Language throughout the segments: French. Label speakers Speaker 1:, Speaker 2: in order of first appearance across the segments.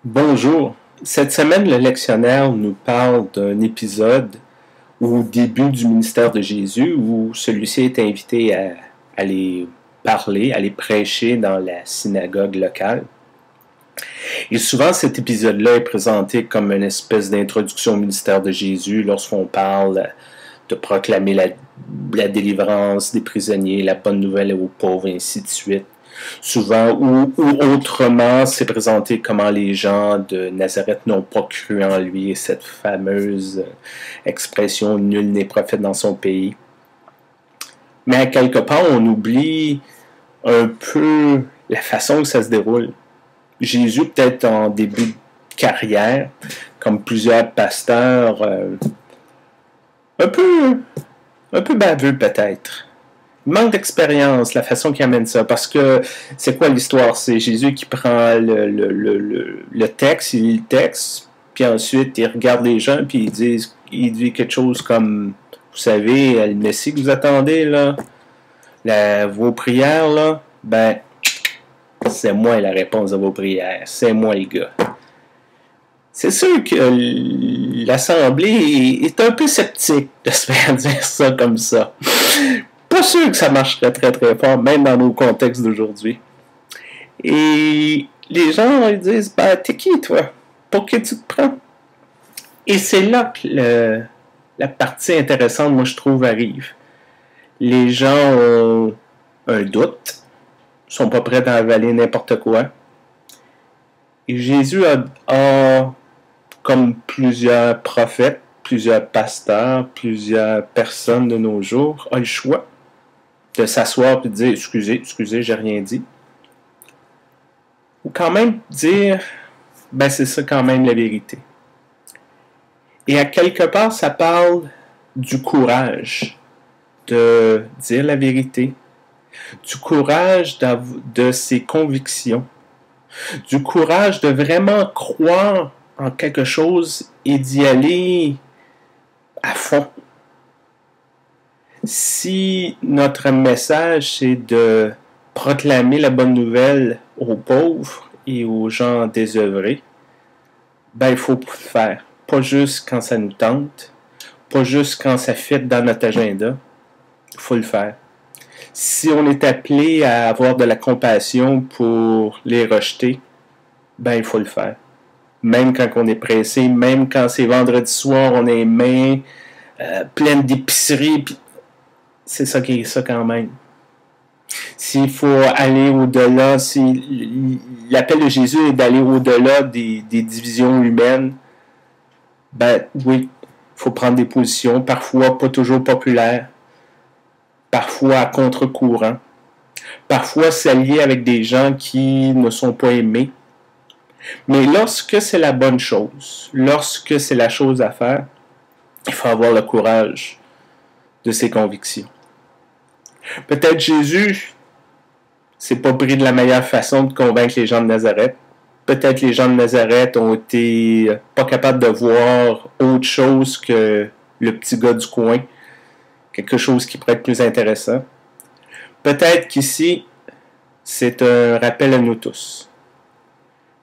Speaker 1: Bonjour. Cette semaine, le lectionnaire nous parle d'un épisode au début du ministère de Jésus où celui-ci est invité à aller parler, à aller prêcher dans la synagogue locale. Et souvent, cet épisode-là est présenté comme une espèce d'introduction au ministère de Jésus lorsqu'on parle de proclamer la délivrance des prisonniers, la bonne nouvelle aux pauvres, et ainsi de suite. Souvent, ou autrement, c'est présenté comment les gens de Nazareth n'ont pas cru en lui, cette fameuse expression « nul n'est prophète dans son pays ». Mais à quelque part, on oublie un peu la façon que ça se déroule. Jésus, peut-être en début de carrière, comme plusieurs pasteurs, un peu baveux peut-être. Il manque d'expérience, la façon qu'il amène ça. Parce que c'est quoi l'histoire? C'est Jésus qui prend le texte, il lit le texte, puis ensuite il regarde les gens, puis il dit quelque chose comme, vous savez, le Messie que vous attendez, là, vos prières, là, ben, c'est moi la réponse à vos prières. C'est moi le gars. C'est sûr que l'Assemblée est un peu sceptique de se faire dire ça comme ça. Pas sûr que ça marcherait très très fort, même dans nos contextes d'aujourd'hui. Et les gens ils disent, ben t'es qui toi? Pour qui tu te prends? Et c'est là que la partie intéressante, moi je trouve, arrive. Les gens ont un doute, sont pas prêts à avaler n'importe quoi. Et Jésus a comme plusieurs prophètes, plusieurs pasteurs, plusieurs personnes de nos jours, a le choix de s'asseoir et de dire « Excusez, j'ai rien dit ». Ou quand même dire « Ben c'est ça quand même la vérité ». Et à quelque part, ça parle du courage de dire la vérité, du courage de ses convictions, du courage de vraiment croire en quelque chose et d'y aller à fond. Si notre message c'est de proclamer la bonne nouvelle aux pauvres et aux gens désœuvrés, ben il faut le faire. Pas juste quand ça nous tente, pas juste quand ça fit dans notre agenda, il faut le faire. Si on est appelé à avoir de la compassion pour les rejeter, ben il faut le faire. Même quand on est pressé, même quand c'est vendredi soir, on a les mains pleines d'épicerie, puis c'est ça qui est ça quand même. S'il faut aller au-delà, si l'appel de Jésus est d'aller au-delà des divisions humaines, ben oui, il faut prendre des positions, parfois pas toujours populaires, parfois à contre-courant, parfois s'allier avec des gens qui ne sont pas aimés. Mais lorsque c'est la bonne chose, lorsque c'est la chose à faire, il faut avoir le courage de ses convictions. Peut-être Jésus s'est pas pris de la meilleure façon de convaincre les gens de Nazareth. Peut-être les gens de Nazareth ont été pas capables de voir autre chose que le petit gars du coin, quelque chose qui pourrait être plus intéressant. Peut-être qu'ici, c'est un rappel à nous tous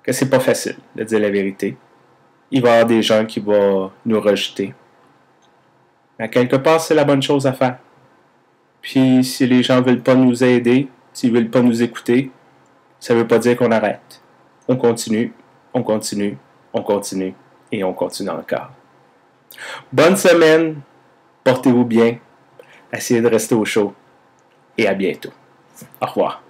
Speaker 1: que c'est pas facile de dire la vérité. Il va y avoir des gens qui vont nous rejeter. À quelque part, c'est la bonne chose à faire. Puis, si les gens ne veulent pas nous aider, s'ils ne veulent pas nous écouter, ça ne veut pas dire qu'on arrête. On continue, on continue, on continue, et on continue encore. Bonne semaine, portez-vous bien, essayez de rester au chaud, et à bientôt. Au revoir.